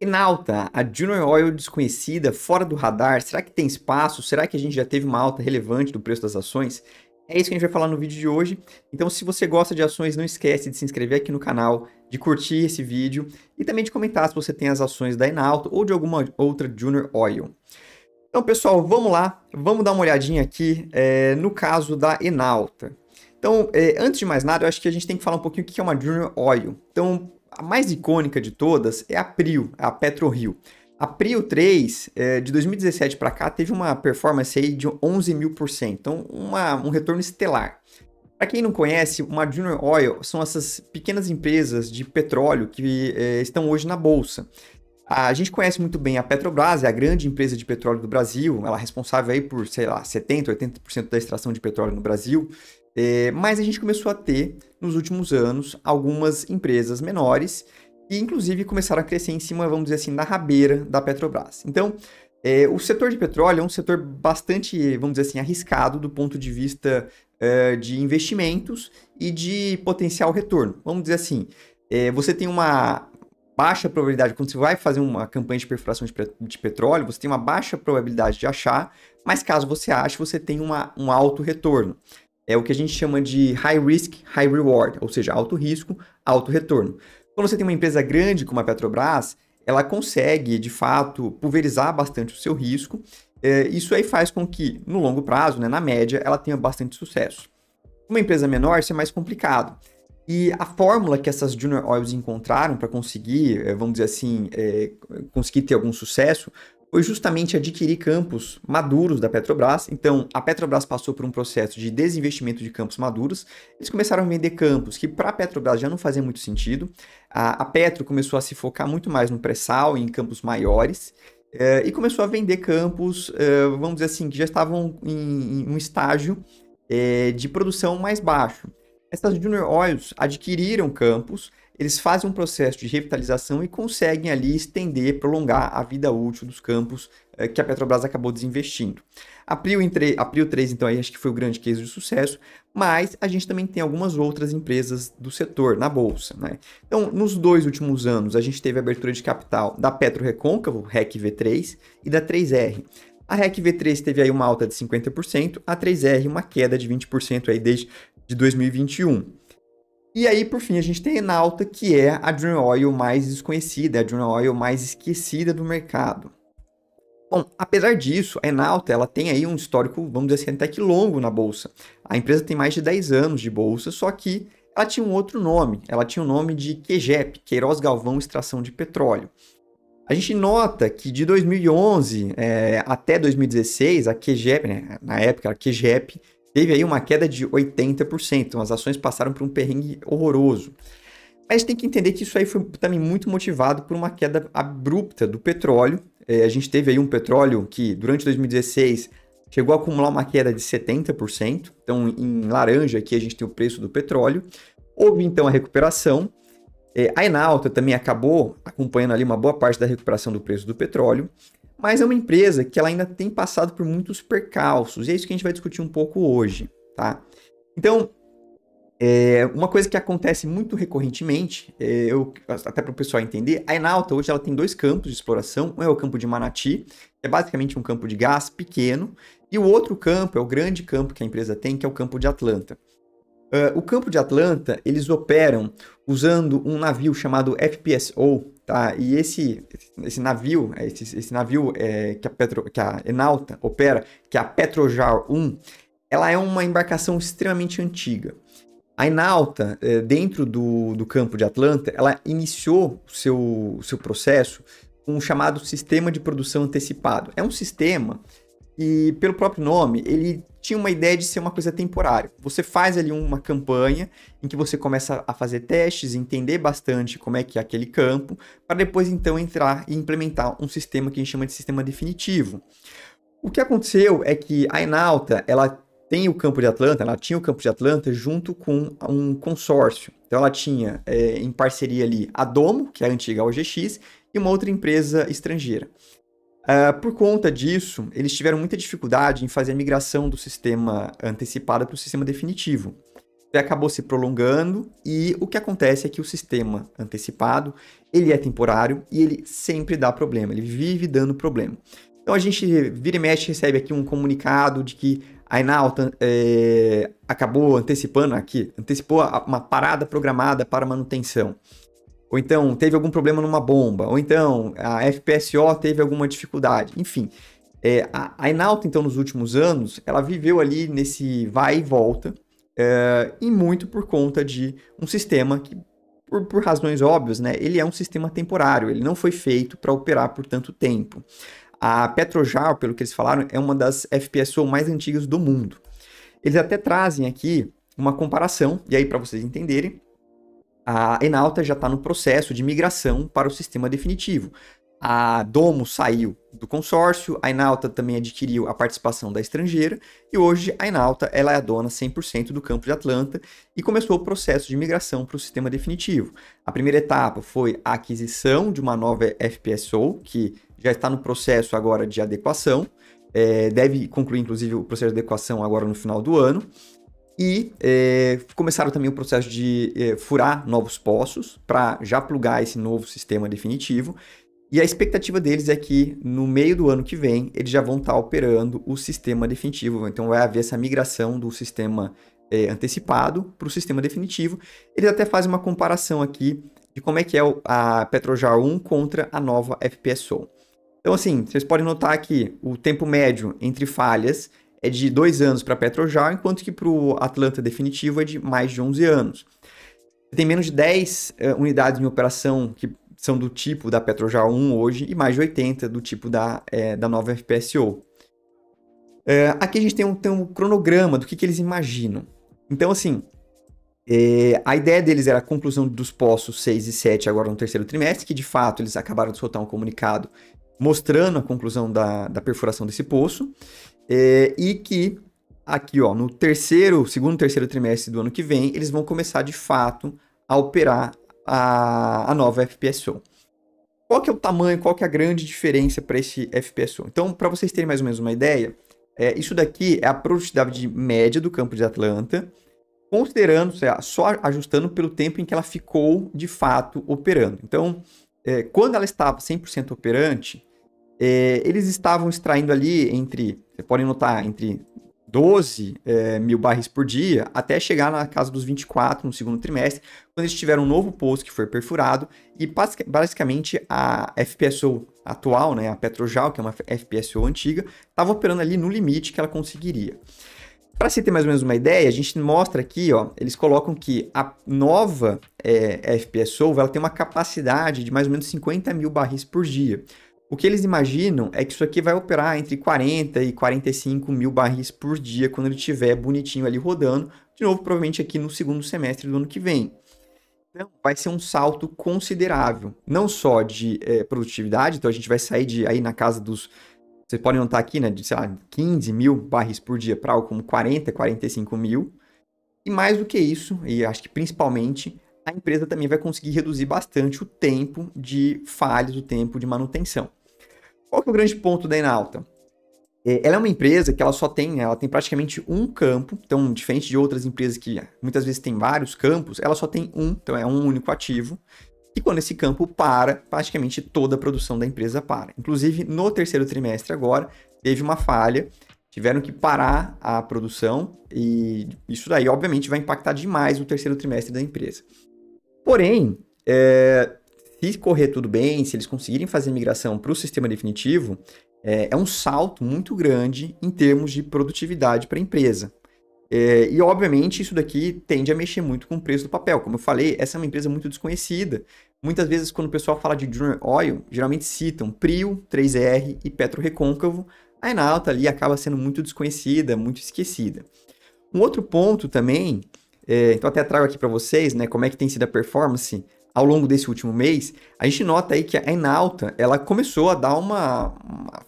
Enalta, a Junior Oil desconhecida, fora do radar, será que tem espaço? Será que a gente já teve uma alta relevante do preço das ações? É isso que a gente vai falar no vídeo de hoje. Então, se você gosta de ações, não esquece de se inscrever aqui no canal, de curtir esse vídeo e também de comentar se você tem as ações da Enalta ou de alguma outra Junior Oil. Então, pessoal, vamos lá, vamos dar uma olhadinha aqui no caso da Enalta. Então, antes de mais nada, eu acho que a gente tem que falar um pouquinho o que é uma Junior Oil. Então, a mais icônica de todas é a PRIO, a PetroRio. A PRIO 3, de 2017 para cá, teve uma performance aí de 11 mil por cento, então um retorno estelar. Para quem não conhece, uma Junior Oil são essas pequenas empresas de petróleo que estão hoje na bolsa. A gente conhece muito bem a Petrobras, é a grande empresa de petróleo do Brasil, ela é responsável aí por, sei lá, 70%, 80% da extração de petróleo no Brasil. Mas a gente começou a ter, nos últimos anos, algumas empresas menores que, inclusive, começaram a crescer em cima, vamos dizer assim, da rabeira da Petrobras. Então, o setor de petróleo é um setor bastante, vamos dizer assim, arriscado do ponto de vista de investimentos e de potencial retorno. Vamos dizer assim, você tem uma baixa probabilidade, quando você vai fazer uma campanha de perfuração de petróleo, você tem uma baixa probabilidade de achar, mas caso você ache, você tem um alto retorno. É o que a gente chama de high risk, high reward, ou seja, alto risco, alto retorno. Quando você tem uma empresa grande como a Petrobras, ela consegue, de fato, pulverizar bastante o seu risco. Isso aí faz com que, no longo prazo, né, na média, ela tenha bastante sucesso. Uma empresa menor, isso é mais complicado. E a fórmula que essas Junior Oils encontraram para conseguir, vamos dizer assim, conseguir ter algum sucesso, foi justamente adquirir campos maduros da Petrobras. Então, a Petrobras passou por um processo de desinvestimento de campos maduros. Eles começaram a vender campos que para a Petrobras já não fazia muito sentido. A Petro começou a se focar muito mais no pré-sal e em campos maiores. E começou a vender campos, vamos dizer assim, que já estavam em um estágio de produção mais baixo. Essas Junior Oils adquiriram campos, eles fazem um processo de revitalização e conseguem ali estender, prolongar a vida útil dos campos que a Petrobras acabou desinvestindo. A PRIO 3, então, aí acho que foi o grande case de sucesso, mas a gente também tem algumas outras empresas do setor na bolsa, né? Então, nos 2 últimos anos, a gente teve a abertura de capital da PetroRecôncavo, REC V3, e da 3R. A REC V3 teve aí uma alta de 50%, a 3R uma queda de 20% aí desde 2021. E aí, por fim, a gente tem a Enalta, que é a Junior Oil mais desconhecida, a Junior Oil mais esquecida do mercado. Bom, apesar disso, a Enalta ela tem aí um histórico, vamos dizer assim, até que longo na bolsa. A empresa tem mais de 10 anos de bolsa, só que ela tinha um outro nome. Ela tinha o nome de QGEP, Queiroz Galvão Extração de Petróleo. A gente nota que de 2011 até 2016, a QGEP, né, na época, a QGEP, teve aí uma queda de 80%, então as ações passaram por um perrengue horroroso. Mas tem que entender que isso aí foi também muito motivado por uma queda abrupta do petróleo. A gente teve aí um petróleo que, durante 2016, chegou a acumular uma queda de 70%. Então, em laranja aqui a gente tem o preço do petróleo. Houve, então, a recuperação. A Enalta também acabou acompanhando ali uma boa parte da recuperação do preço do petróleo. Mas é uma empresa que ela ainda tem passado por muitos percalços, e é isso que a gente vai discutir um pouco hoje, tá? Então, uma coisa que acontece muito recorrentemente, até para o pessoal entender, a Enalta hoje ela tem 2 campos de exploração, um é o campo de Manati, que é basicamente um campo de gás pequeno, e o outro campo é o grande campo que a empresa tem, que é o campo de Atlanta. O campo de Atlanta, eles operam usando um navio chamado FPSO, tá? E esse navio, que a Enalta opera, que é a Petrojar 1, ela é uma embarcação extremamente antiga. A Enalta, dentro do campo de Atlanta, ela iniciou o seu processo com o chamado Sistema de Produção Antecipado. É um sistema e, pelo próprio nome, ele tinha uma ideia de ser uma coisa temporária. Você faz ali uma campanha em que você começa a fazer testes, entender bastante como é que é aquele campo, para depois então entrar e implementar um sistema que a gente chama de sistema definitivo. O que aconteceu é que a Enalta, ela tinha o campo de Atlanta junto com um consórcio. Então ela tinha em parceria ali a Domo, que é a antiga OGX, e uma outra empresa estrangeira. Por conta disso, eles tiveram muita dificuldade em fazer a migração do sistema antecipado para o sistema definitivo. acabou se prolongando e o que acontece é que o sistema antecipado, ele é temporário e ele sempre dá problema, ele vive dando problema. Então a gente vira e mexe recebe aqui um comunicado de que a Enauta acabou antecipou uma parada programada para manutenção. Ou então teve algum problema numa bomba, ou então a FPSO teve alguma dificuldade, enfim. A Enauta, então, nos últimos anos, ela viveu ali nesse vai e volta, e muito por conta de um sistema que, por razões óbvias, né, ele é um sistema temporário, ele não foi feito para operar por tanto tempo. A Petrojarl, pelo que eles falaram, é uma das FPSO mais antigas do mundo. Eles até trazem aqui uma comparação, e aí para vocês entenderem, a Enauta já está no processo de migração para o sistema definitivo. A Domo saiu do consórcio, a Enauta também adquiriu a participação da estrangeira, e hoje a Enauta ela é a dona 100% do campo de Atlanta e começou o processo de migração para o sistema definitivo. A primeira etapa foi a aquisição de uma nova FPSO, que já está no processo agora de adequação, deve concluir inclusive o processo de adequação agora no final do ano, e começaram também o processo de furar novos poços para já plugar esse novo sistema definitivo, e a expectativa deles é que no meio do ano que vem eles já vão estar operando o sistema definitivo, então vai haver essa migração do sistema antecipado para o sistema definitivo. Eles até fazem uma comparação aqui de como é que é a Petrojarl 1 contra a nova FPSO. Então, assim, vocês podem notar que o tempo médio entre falhas é de 2 anos para a Petrojarl, enquanto que para o Atlanta definitivo é de mais de 11 anos. Tem menos de 10 unidades em operação que são do tipo da Petrojarl 1 hoje e mais de 80 do tipo da nova FPSO. Aqui a gente tem um cronograma do que eles imaginam. Então, assim, a ideia deles era a conclusão dos poços 6 e 7 agora no terceiro trimestre, que de fato eles acabaram de soltar um comunicado mostrando a conclusão da perfuração desse poço, e que aqui, ó, no segundo, terceiro trimestre do ano que vem, eles vão começar de fato a operar a nova FPSO. Qual que é o tamanho, qual que é a grande diferença para esse FPSO? Então, para vocês terem mais ou menos uma ideia, isso daqui é a produtividade média do campo de Atlanta, considerando, só ajustando pelo tempo em que ela ficou de fato operando. Então, quando ela estava 100% operante, eles estavam extraindo ali vocês podem notar, entre 12 mil barris por dia, até chegar na casa dos 24 no segundo trimestre, quando eles tiveram um novo poço que foi perfurado, e basicamente a FPSO atual, né, a Petrojarl, que é uma FPSO antiga, estava operando ali no limite que ela conseguiria. Para você ter mais ou menos uma ideia, a gente mostra aqui, ó, eles colocam que a nova FPSO ela tem uma capacidade de mais ou menos 50 mil barris por dia. O que eles imaginam é que isso aqui vai operar entre 40 e 45 mil barris por dia quando ele estiver bonitinho ali rodando, de novo, provavelmente aqui no segundo semestre do ano que vem. Então, vai ser um salto considerável, não só de produtividade, então a gente vai sair aí na casa dos, vocês podem notar aqui, né, de, sei lá, 15 mil barris por dia para algo como 40, 45 mil, e mais do que isso, e acho que principalmente, a empresa também vai conseguir reduzir bastante o tempo de falhas, o tempo de manutenção. Qual que é o grande ponto da Enauta? Ela é uma empresa que ela tem praticamente um campo, então diferente de outras empresas que muitas vezes tem vários campos, ela só tem um, então é um único ativo, e quando esse campo para, praticamente toda a produção da empresa para. Inclusive, no terceiro trimestre agora, teve uma falha, tiveram que parar a produção, e isso daí, obviamente, vai impactar demais o terceiro trimestre da empresa. Porém, se correr tudo bem, se eles conseguirem fazer a migração para o sistema definitivo, é um salto muito grande em termos de produtividade para a empresa. E, obviamente, isso daqui tende a mexer muito com o preço do papel. Como eu falei, essa é uma empresa muito desconhecida. Muitas vezes, quando o pessoal fala de Junior Oil, geralmente citam Prio, 3R e PetroRecôncavo. A Enauta ali acaba sendo muito desconhecida, muito esquecida. Um outro ponto também, então até trago aqui para vocês, né, como é que tem sido a performance ao longo desse último mês. A gente nota aí que a Enauta, ela começou a dar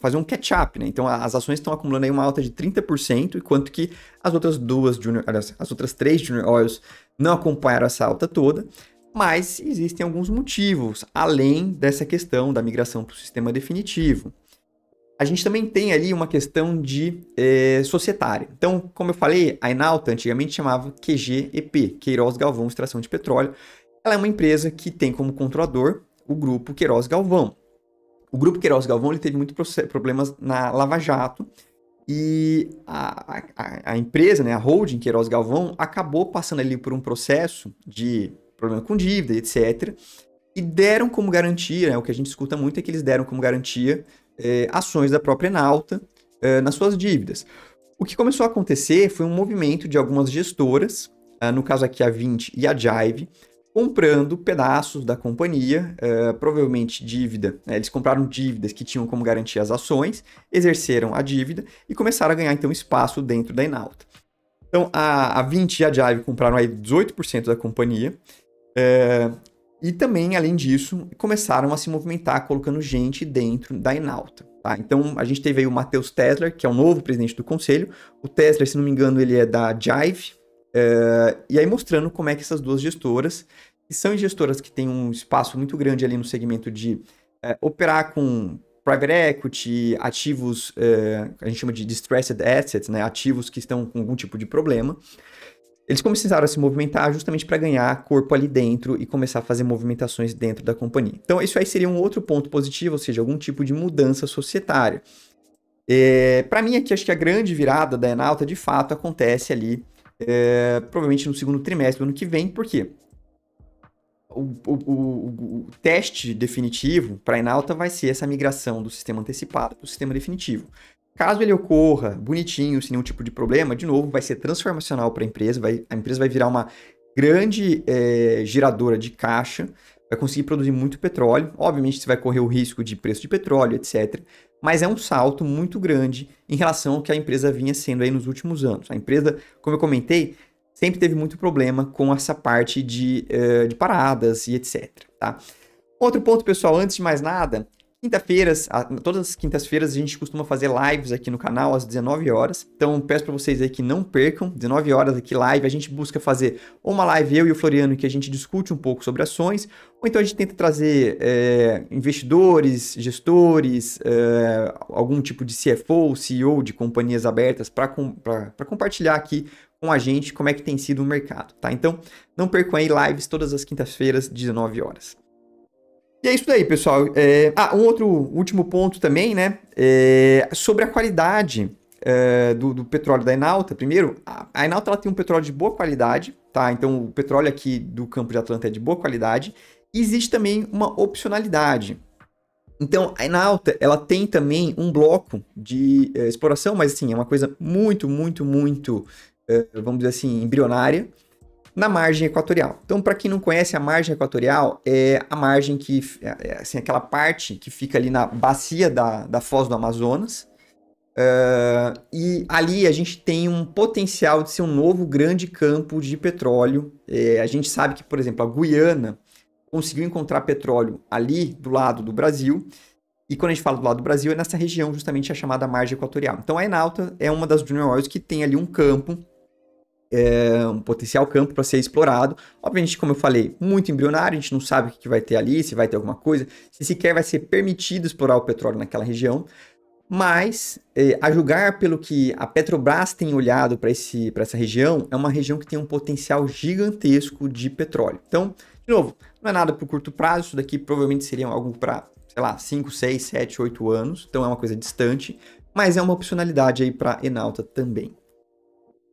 fazer um catch-up, né? Então as ações estão acumulando aí uma alta de 30%, enquanto que as outras 3 Junior Oils não acompanharam essa alta toda, mas existem alguns motivos, além dessa questão da migração para o sistema definitivo. a gente também tem ali uma questão de societária. Então, como eu falei, a Enauta antigamente chamava QGEP, Queiroz Galvão Extração de Petróleo. Ela é uma empresa que tem como controlador o grupo Queiroz Galvão. O grupo Queiroz Galvão ele teve muitos problemas na Lava Jato e a empresa, né, a holding Queiroz Galvão, acabou passando ali por um processo de problema com dívida, etc. E deram como garantia, né, o que a gente escuta muito é que eles deram como garantia ações da própria Enauta nas suas dívidas. O que começou a acontecer foi um movimento de algumas gestoras, no caso aqui a 20 e a Jive, comprando pedaços da companhia, provavelmente dívida. Né? Eles compraram dívidas que tinham como garantia as ações, exerceram a dívida e começaram a ganhar, então, espaço dentro da Enauta. Então, a 20 e a Jive compraram aí 18% da companhia. E também, além disso, começaram a se movimentar colocando gente dentro da Enauta. Tá? Então, a gente teve aí o Matheus Tesler, que é o novo presidente do conselho. O Tesler, se não me engano, ele é da Jive. E aí mostrando como é que essas duas gestoras, que são gestoras que têm um espaço muito grande ali no segmento de operar com private equity, ativos, a gente chama de distressed assets, né? Ativos que estão com algum tipo de problema. Eles começaram a se movimentar justamente para ganhar corpo ali dentro e começar a fazer movimentações dentro da companhia. Então, isso aí seria um outro ponto positivo, ou seja, algum tipo de mudança societária. Para mim, aqui, acho que a grande virada da Enauta, de fato, acontece ali provavelmente no segundo trimestre do ano que vem, porque o teste definitivo para a Enauta vai ser essa migração do sistema antecipado para o sistema definitivo. Caso ele ocorra bonitinho, sem nenhum tipo de problema, de novo, vai ser transformacional para a empresa vai virar uma grande geradora de caixa, vai conseguir produzir muito petróleo. Obviamente, você vai correr o risco de preço de petróleo, etc. Mas é um salto muito grande em relação ao que a empresa vinha sendo aí nos últimos anos. A empresa, como eu comentei, sempre teve muito problema com essa parte de paradas e etc. Tá? Outro ponto, pessoal, antes de mais nada, quinta-feiras, todas as quintas-feiras a gente costuma fazer lives aqui no canal às 19 horas. Então peço para vocês aí que não percam, 19 horas aqui live, a gente busca fazer uma live eu e o Floriano que a gente discute um pouco sobre ações, ou então a gente tenta trazer investidores, gestores, algum tipo de CFO, CEO de companhias abertas para compartilhar aqui com a gente como é que tem sido o mercado, tá? Então não percam aí lives todas as quintas-feiras, 19 horas. E é isso daí, pessoal. Um outro último ponto também, né? Sobre a qualidade do petróleo da Enauta. Primeiro, a Enauta ela tem um petróleo de boa qualidade, tá? Então, o petróleo aqui do Campo de Atlanta é de boa qualidade. E existe também uma opcionalidade. Então, a Enauta, ela tem também um bloco de exploração, mas assim, é uma coisa muito, muito, muito, vamos dizer assim, embrionária, na margem equatorial. Então, para quem não conhece, a margem equatorial é a margem que, assim, aquela parte que fica ali na bacia da Foz do Amazonas. E ali a gente tem um potencial de ser um novo grande campo de petróleo. A gente sabe que, por exemplo, a Guiana conseguiu encontrar petróleo ali do lado do Brasil. E quando a gente fala do lado do Brasil, é nessa região justamente a chamada margem equatorial. Então, a Enauta é uma das junior oils que tem ali um campo, um potencial campo para ser explorado. Obviamente, como eu falei, muito embrionário, a gente não sabe o que vai ter ali, se vai ter alguma coisa, se sequer vai ser permitido explorar o petróleo naquela região, mas a julgar pelo que a Petrobras tem olhado para essa região, é uma região que tem um potencial gigantesco de petróleo. Então, de novo, não é nada para o curto prazo, isso daqui provavelmente seria algo para, sei lá, 5, 6, 7, 8 anos, então é uma coisa distante, mas é uma opcionalidade aí para a Enauta também.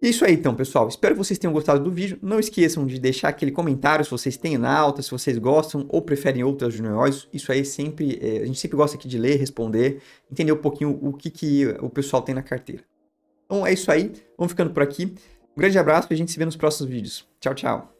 É isso aí então, pessoal. Espero que vocês tenham gostado do vídeo. Não esqueçam de deixar aquele comentário se vocês têm Enauta, se vocês gostam ou preferem outras junior oils. Isso aí sempre, a gente sempre gosta aqui de ler, responder, entender um pouquinho o que o pessoal tem na carteira. Então é isso aí. Vamos ficando por aqui. Um grande abraço e a gente se vê nos próximos vídeos. Tchau, tchau.